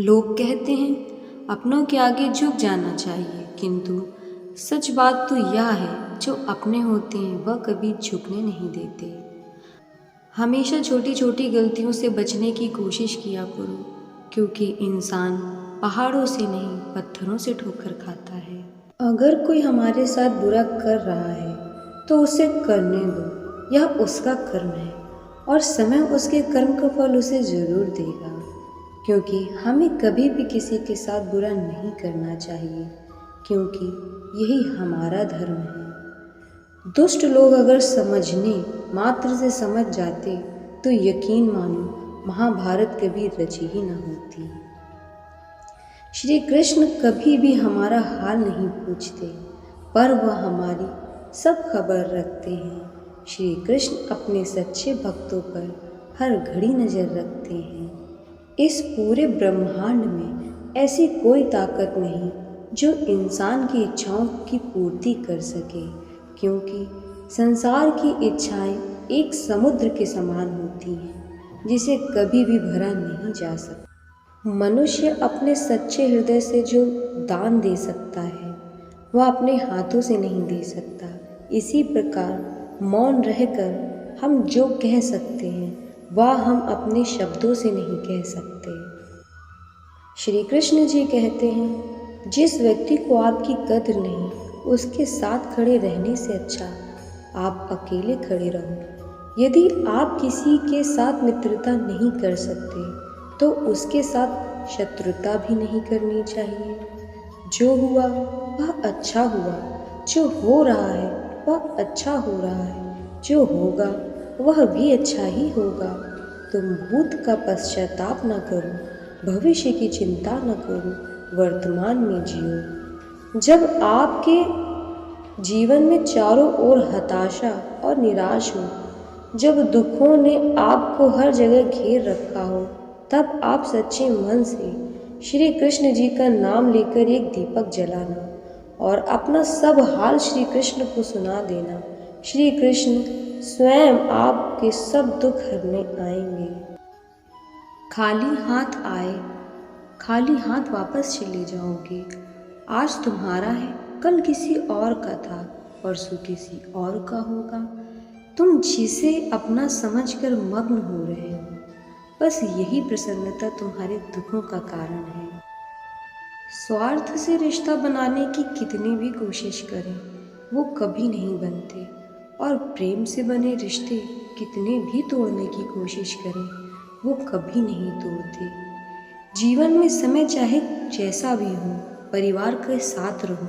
लोग कहते हैं अपनों के आगे झुक जाना चाहिए, किंतु सच बात तो यह है जो अपने होते हैं वह कभी झुकने नहीं देते। हमेशा छोटी छोटी गलतियों से बचने की कोशिश किया करो, क्योंकि इंसान पहाड़ों से नहीं पत्थरों से ठोकर खाता है। अगर कोई हमारे साथ बुरा कर रहा है तो उसे करने दो, यह उसका कर्म है और समय उसके कर्म का फल उसे जरूर देगा। क्योंकि हमें कभी भी किसी के साथ बुरा नहीं करना चाहिए, क्योंकि यही हमारा धर्म है। दुष्ट लोग अगर समझने मात्र से समझ जाते तो यकीन मानो महाभारत कभी रची ही न होती। श्री कृष्ण कभी भी हमारा हाल नहीं पूछते, पर वह हमारी सब खबर रखते हैं। श्री कृष्ण अपने सच्चे भक्तों पर हर घड़ी नज़र रखते हैं। इस पूरे ब्रह्मांड में ऐसी कोई ताकत नहीं जो इंसान की इच्छाओं की पूर्ति कर सके, क्योंकि संसार की इच्छाएं एक समुद्र के समान होती हैं जिसे कभी भी भरा नहीं जा सकता। मनुष्य अपने सच्चे हृदय से जो दान दे सकता है वह अपने हाथों से नहीं दे सकता। इसी प्रकार मौन रहकर हम जो कह सकते हैं वह हम अपने शब्दों से नहीं कह सकते। श्री कृष्ण जी कहते हैं, जिस व्यक्ति को आपकी कद्र नहीं उसके साथ खड़े रहने से अच्छा आप अकेले खड़े रहो। यदि आप किसी के साथ मित्रता नहीं कर सकते तो उसके साथ शत्रुता भी नहीं करनी चाहिए। जो हुआ वह अच्छा हुआ, जो हो रहा है वह अच्छा हो रहा है, जो होगा वह भी अच्छा ही होगा। तुम भूत का पश्चाताप न करो, भविष्य की चिंता न करो, वर्तमान में जियो। जब आपके जीवन में चारों ओर हताशा और निराश हो, जब दुखों ने आपको हर जगह घेर रखा हो, तब आप सच्चे मन से श्री कृष्ण जी का नाम लेकर एक दीपक जलाना और अपना सब हाल श्री कृष्ण को सुना देना। श्री कृष्ण स्वयं आपके सब दुख हरने आएंगे। खाली हाथ आए, खाली हाथ वापस चले जाओगे। आज तुम्हारा है, कल किसी और का था, परसों किसी और का होगा। तुम जिसे अपना समझकर मग्न हो रहे हो, बस यही प्रसन्नता तुम्हारे दुखों का कारण है। स्वार्थ से रिश्ता बनाने की कितनी भी कोशिश करें वो कभी नहीं बनते, और प्रेम से बने रिश्ते कितने भी तोड़ने की कोशिश करें वो कभी नहीं तोड़ते। जीवन में समय चाहे जैसा भी हो, परिवार के साथ रहो।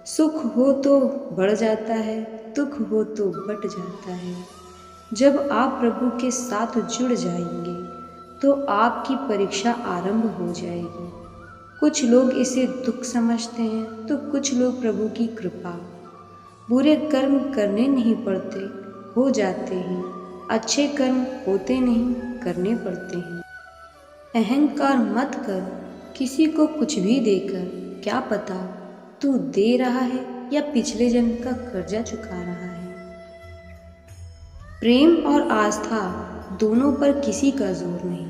सुख हो तो बढ़ जाता है, दुख हो तो बट जाता है। जब आप प्रभु के साथ जुड़ जाएंगे तो आपकी परीक्षा आरंभ हो जाएगी। कुछ लोग इसे दुख समझते हैं तो कुछ लोग प्रभु की कृपा। बुरे कर्म करने नहीं पड़ते, हो जाते हैं। अच्छे कर्म होते नहीं, करने पड़ते हैं। अहंकार मत कर किसी को कुछ भी देकर, क्या पता तू दे रहा है या पिछले जन्म का कर्जा चुका रहा है। प्रेम और आस्था दोनों पर किसी का जोर नहीं,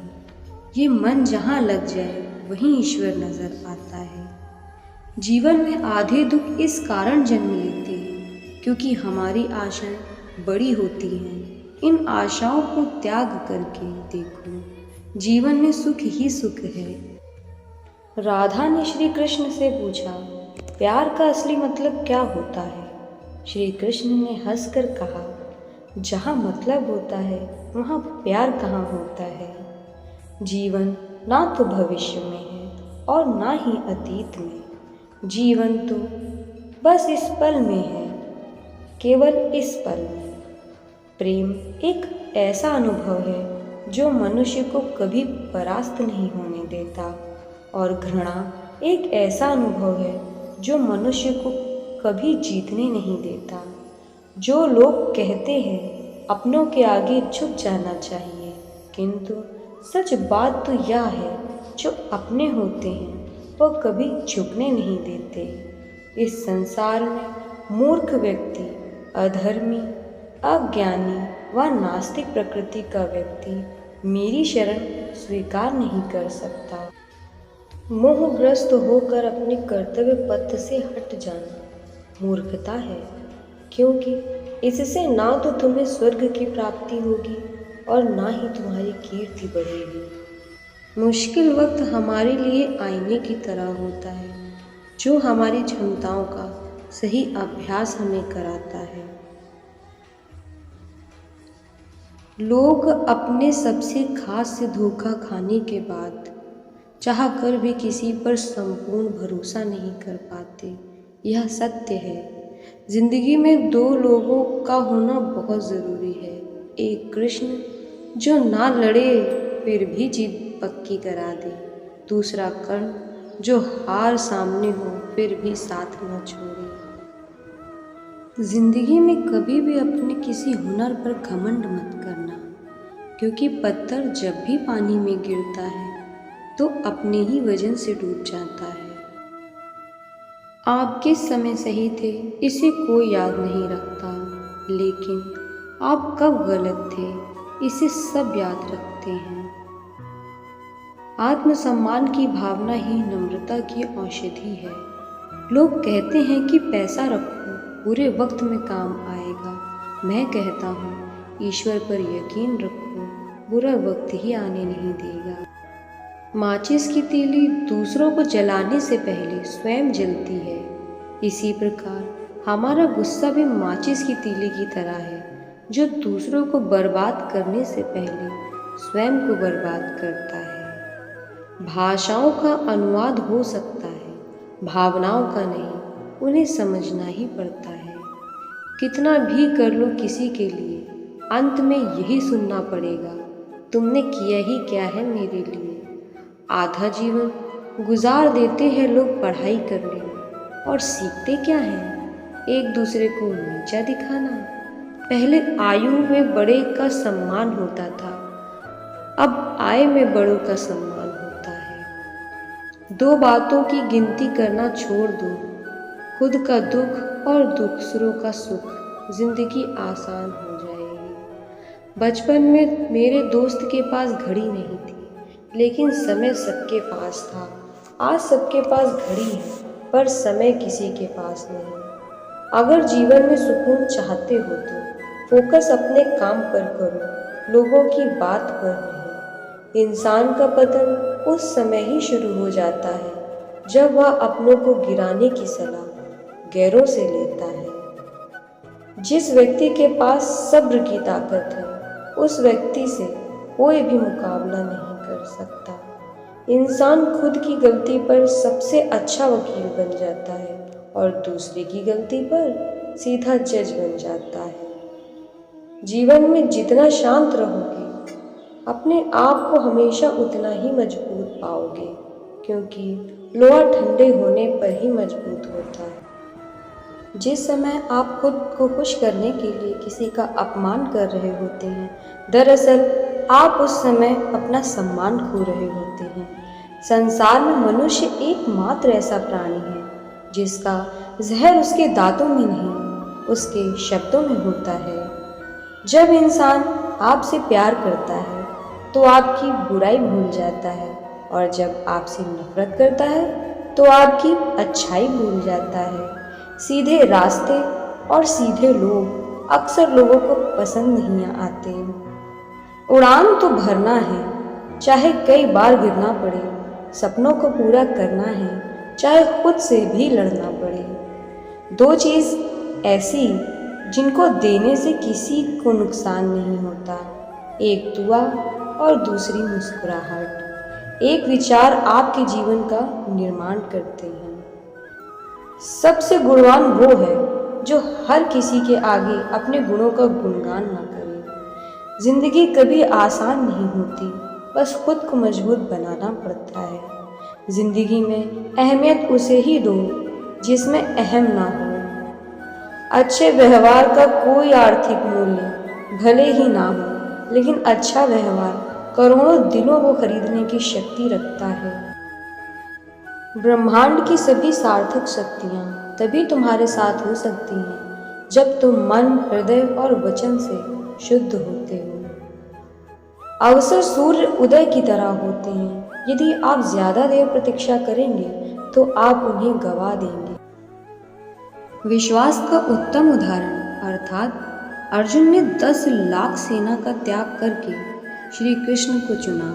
ये मन जहाँ लग जाए वहीं ईश्वर नजर आता है। जीवन में आधे दुख इस कारण जन्म लेते हैं क्योंकि हमारी आशाएं बड़ी होती हैं। इन आशाओं को त्याग करके देखो, जीवन में सुख ही सुख है। राधा ने श्री कृष्ण से पूछा, प्यार का असली मतलब क्या होता है? श्री कृष्ण ने हंसकर कहा, जहाँ मतलब होता है वहाँ प्यार कहाँ होता है। जीवन ना तो भविष्य में है और ना ही अतीत में। जीवन तो बस इस पल में है, केवल इस पल में। प्रेम एक ऐसा अनुभव है जो मनुष्य को कभी परास्त नहीं होने देता, और घृणा एक ऐसा अनुभव है जो मनुष्य को कभी जीतने नहीं देता। जो लोग कहते हैं अपनों के आगे झुक जाना चाहिए, किंतु सच बात तो यह है जो अपने होते हैं वह कभी झुकने नहीं देते। इस संसार में मूर्ख व्यक्ति, अधर्मी, अज्ञानी व नास्तिक प्रकृति का व्यक्ति मेरी शरण स्वीकार नहीं कर सकता। मोहग्रस्त होकर अपने कर्तव्य पथ से हट जाना मूर्खता है, क्योंकि इससे ना तो तुम्हें स्वर्ग की प्राप्ति होगी और ना ही तुम्हारी कीर्ति बढ़ेगी। मुश्किल वक्त हमारे लिए आईने की तरह होता है, जो हमारी क्षमताओं का सही अभ्यास हमें कराता है। लोग अपने सबसे खास से धोखा खाने के बाद चाह कर भी किसी पर संपूर्ण भरोसा नहीं कर पाते। यह सत्य है। जिंदगी में दो लोगों का होना बहुत ज़रूरी है। एक कृष्ण जो ना लड़े फिर भी जीत पक्की करा दे, दूसरा कर्ण जो हार सामने हो फिर भी साथ न छोड़े। जिंदगी में कभी भी अपने किसी हुनर पर घमंड मत करना, क्योंकि पत्थर जब भी पानी में गिरता है तो अपने ही वजन से डूब जाता है। आप किस समय सही थे इसे कोई याद नहीं रखता, लेकिन आप कब गलत थे इसे सब याद रखते हैं। आत्मसम्मान की भावना ही नम्रता की औषधि है। लोग कहते हैं कि पैसा रखो, बुरे वक्त में काम आएगा। मैं कहता हूँ ईश्वर पर यकीन रखो, बुरा वक्त ही आने नहीं देगा। माचिस की तीली दूसरों को जलाने से पहले स्वयं जलती है। इसी प्रकार हमारा गुस्सा भी माचिस की तीली की तरह है, जो दूसरों को बर्बाद करने से पहले स्वयं को बर्बाद करता है। भाषाओं का अनुवाद हो सकता है, भावनाओं का नहीं। उन्हें समझना ही पड़ता है। कितना भी कर लो किसी के लिए, अंत में यही सुनना पड़ेगा, तुमने किया ही क्या है मेरे लिए। आधा जीवन गुजार देते हैं लोग पढ़ाई करने में, और सीखते क्या हैं? एक दूसरे को नीचा दिखाना। पहले आयु में बड़े का सम्मान होता था, अब आय में बड़ों का सम्मान होता है। दो बातों की गिनती करना छोड़ दो, खुद का दुख और दूसरों का सुख। जिंदगी आसान हो जाएगी। बचपन में मेरे दोस्त के पास घड़ी नहीं थी, लेकिन समय सबके पास था। आज सबके पास घड़ी है, पर समय किसी के पास नहीं। अगर जीवन में सुकून चाहते हो तो फोकस अपने काम पर करो, लोगों की बात पर नहीं। इंसान का पतन उस समय ही शुरू हो जाता है जब वह अपनों को गिराने की सलाह गैरों से लेता है। जिस व्यक्ति के पास सब्र की ताकत है, उस व्यक्ति से कोई भी मुकाबला नहीं कर सकता। इंसान खुद की गलती पर सबसे अच्छा वकील बन जाता है और दूसरे की गलती पर सीधा जज बन जाता है। जीवन में जितना शांत रहोगे, अपने आप को हमेशा उतना ही मजबूत पाओगे, क्योंकि लोहा ठंडे होने पर ही मजबूत होता है। जिस समय आप खुद को खुश करने के लिए किसी का अपमान कर रहे होते हैं, दरअसल आप उस समय अपना सम्मान खो रहे होते हैं। संसार में मनुष्य एकमात्र ऐसा प्राणी है जिसका जहर उसके दांतों में नहीं, उसके शब्दों में होता है। जब इंसान आपसे प्यार करता है तो आपकी बुराई भूल जाता है, और जब आपसे नफरत करता है तो आपकी अच्छाई भूल जाता है। सीधे रास्ते और सीधे लोग अक्सर लोगों को पसंद नहीं आते। उड़ान तो भरना है, चाहे कई बार गिरना पड़े। सपनों को पूरा करना है, चाहे खुद से भी लड़ना पड़े। दो चीज़ ऐसी जिनको देने से किसी को नुकसान नहीं होता, एक दुआ और दूसरी मुस्कुराहट। एक विचार आपके जीवन का निर्माण करते हैं। सबसे गुणवान वो है जो हर किसी के आगे अपने गुणों का गुणगान ना करे। जिंदगी कभी आसान नहीं होती, बस खुद को मजबूत बनाना पड़ता है। जिंदगी में अहमियत उसे ही दो जिसमें अहम ना हो। अच्छे व्यवहार का कोई आर्थिक मूल्य भले ही ना हो, लेकिन अच्छा व्यवहार करोड़ों दिलों को खरीदने की शक्ति रखता है। ब्रह्मांड की सभी सार्थक शक्तियाँ तभी तुम्हारे साथ हो सकती हैं जब तुम मन, हृदय और वचन से शुद्ध होते हो। अवसर सूर्य उदय की तरह होते हैं, यदि आप ज़्यादा देर प्रतीक्षा करेंगे तो आप उन्हें गंवा देंगे। विश्वास का उत्तम उदाहरण अर्थात अर्जुन ने 10 लाख सेना का त्याग करके श्री कृष्ण को चुना।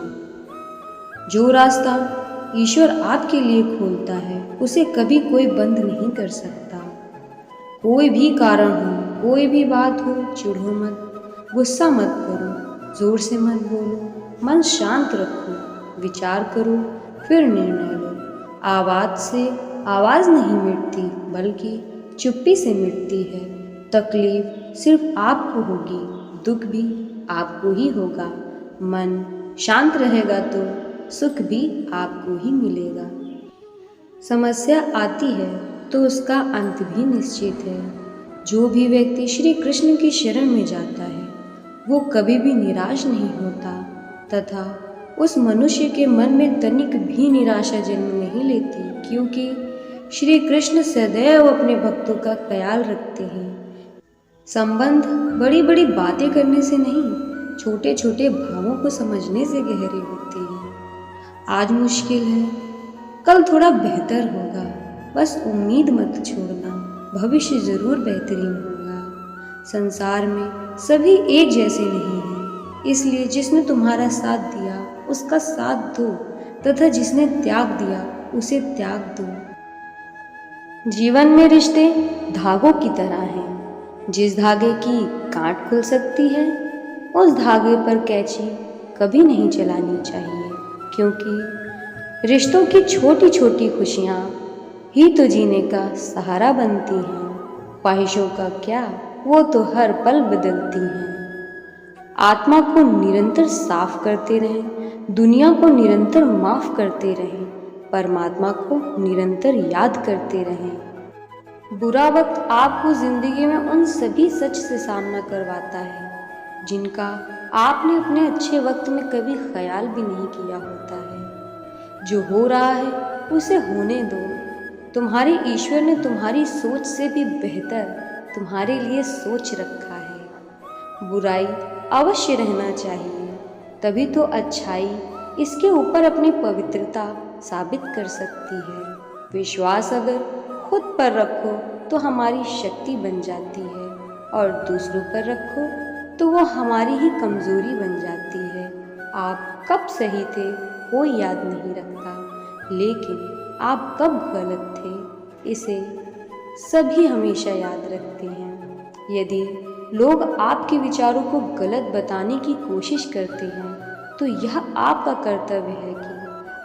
जो रास्ता ईश्वर आपके लिए खोलता है उसे कभी कोई बंद नहीं कर सकता। कोई भी कारण हो, कोई भी बात हो, चिढ़ो मत, गुस्सा मत करो, जोर से मत बोलो, मन शांत रखो, विचार करो, फिर निर्णय लो। आवाज़ से आवाज़ नहीं मिटती बल्कि चुप्पी से मिटती है। तकलीफ सिर्फ आपको होगी, दुख भी आपको ही होगा। मन शांत रहेगा तो सुख भी आपको ही मिलेगा। समस्या आती है तो उसका अंत भी निश्चित है। जो भी व्यक्ति श्री कृष्ण की शरण में जाता है वो कभी भी निराश नहीं होता तथा उस मनुष्य के मन में तनिक भी निराशा जन्म नहीं लेती, क्योंकि श्री कृष्ण सदैव अपने भक्तों का ख्याल रखते हैं। संबंध बड़ी बड़ी बातें करने से नहीं, छोटे छोटे भावों को समझने से गहरे होते हैं। आज मुश्किल है, कल थोड़ा बेहतर होगा, बस उम्मीद मत छोड़ना, भविष्य जरूर बेहतरीन होगा। संसार में सभी एक जैसे नहीं हैं, इसलिए जिसने तुम्हारा साथ दिया उसका साथ दो तथा जिसने त्याग दिया उसे त्याग दो। जीवन में रिश्ते धागों की तरह हैं। जिस धागे की गांठ खुल सकती है उस धागे पर कैंची कभी नहीं चलानी चाहिए, क्योंकि रिश्तों की छोटी छोटी खुशियाँ ही तो जीने का सहारा बनती हैं। ख्वाहिशों का क्या, वो तो हर पल बदलती हैं। आत्मा को निरंतर साफ करते रहें, दुनिया को निरंतर माफ करते रहें, परमात्मा को निरंतर याद करते रहें। बुरा वक्त आपको जिंदगी में उन सभी सच से सामना करवाता है जिनका आपने अपने अच्छे वक्त में कभी ख्याल भी नहीं किया होता है। जो हो रहा है उसे होने दो। तुम्हारे ईश्वर ने तुम्हारी सोच से भी बेहतर तुम्हारे लिए सोच रखा है। बुराई अवश्य रहना चाहिए, तभी तो अच्छाई इसके ऊपर अपनी पवित्रता साबित कर सकती है। विश्वास अगर खुद पर रखो तो हमारी शक्ति बन जाती है और दूसरों पर रखो तो वो हमारी ही कमजोरी बन जाती है। आप कब सही थे कोई याद नहीं रखता, लेकिन आप कब गलत थे इसे सभी हमेशा याद रखते हैं। यदि लोग आपके विचारों को गलत बताने की कोशिश करते हैं तो यह आपका कर्तव्य है कि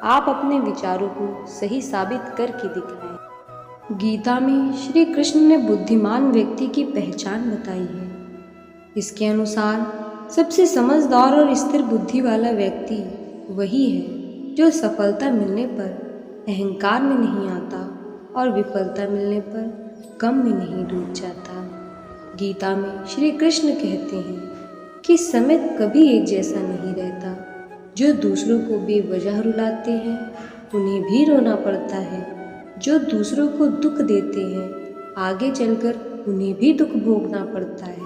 आप अपने विचारों को सही साबित करके दिखाएं। गीता में श्री कृष्ण ने बुद्धिमान व्यक्ति की पहचान बताई है। इसके अनुसार सबसे समझदार और स्थिर बुद्धि वाला व्यक्ति वही है जो सफलता मिलने पर अहंकार में नहीं आता और विफलता मिलने पर गम में नहीं डूब जाता। गीता में श्री कृष्ण कहते हैं कि समय कभी एक जैसा नहीं रहता। जो दूसरों को बेवजह रुलाते हैं उन्हें भी रोना पड़ता है। जो दूसरों को दुख देते हैं आगे चलकर उन्हें भी दुख भोगना पड़ता है।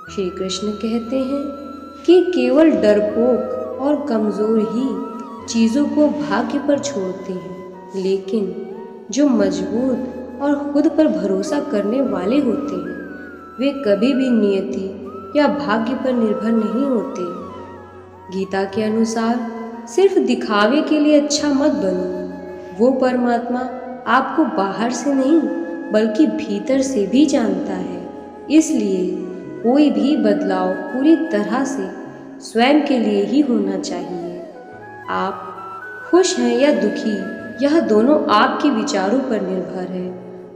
श्री कृष्ण कहते हैं कि केवल डरपोक और कमज़ोर ही चीज़ों को भाग्य पर छोड़ते हैं, लेकिन जो मजबूत और खुद पर भरोसा करने वाले होते हैं वे कभी भी नियति या भाग्य पर निर्भर नहीं होते। गीता के अनुसार सिर्फ दिखावे के लिए अच्छा मत बनो। वो परमात्मा आपको बाहर से नहीं बल्कि भीतर से भी जानता है। इसलिए कोई भी बदलाव पूरी तरह से स्वयं के लिए ही होना चाहिए। आप खुश हैं या दुखी यह दोनों आपके विचारों पर निर्भर है।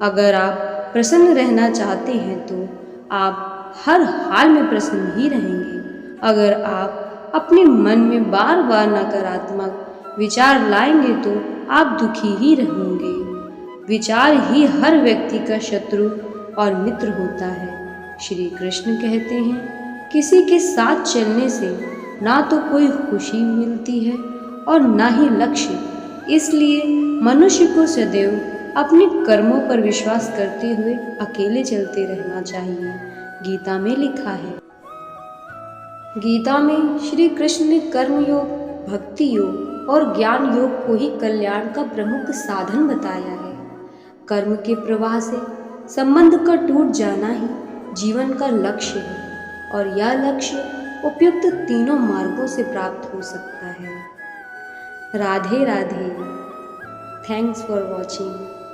अगर आप प्रसन्न रहना चाहते हैं तो आप हर हाल में प्रसन्न ही रहेंगे। अगर आप अपने मन में बार बार नकारात्मक विचार लाएंगे तो आप दुखी ही रहेंगे। विचार ही हर व्यक्ति का शत्रु और मित्र होता है। श्री कृष्ण कहते हैं किसी के साथ चलने से ना तो कोई खुशी मिलती है और ना ही लक्ष्य। इसलिए मनुष्य को सदैव अपने कर्मों पर विश्वास करते हुए अकेले चलते रहना चाहिए। गीता में लिखा है। गीता में श्री कृष्ण ने कर्मयोग, भक्ति योग और ज्ञान योग को ही कल्याण का प्रमुख साधन बताया है। कर्म के प्रवाह से संबंध का टूट जाना ही जीवन का लक्ष्य है और यह लक्ष्य उपयुक्त तीनों मार्गों से प्राप्त हो सकता है। Radhe Radhe. Thanks for watching.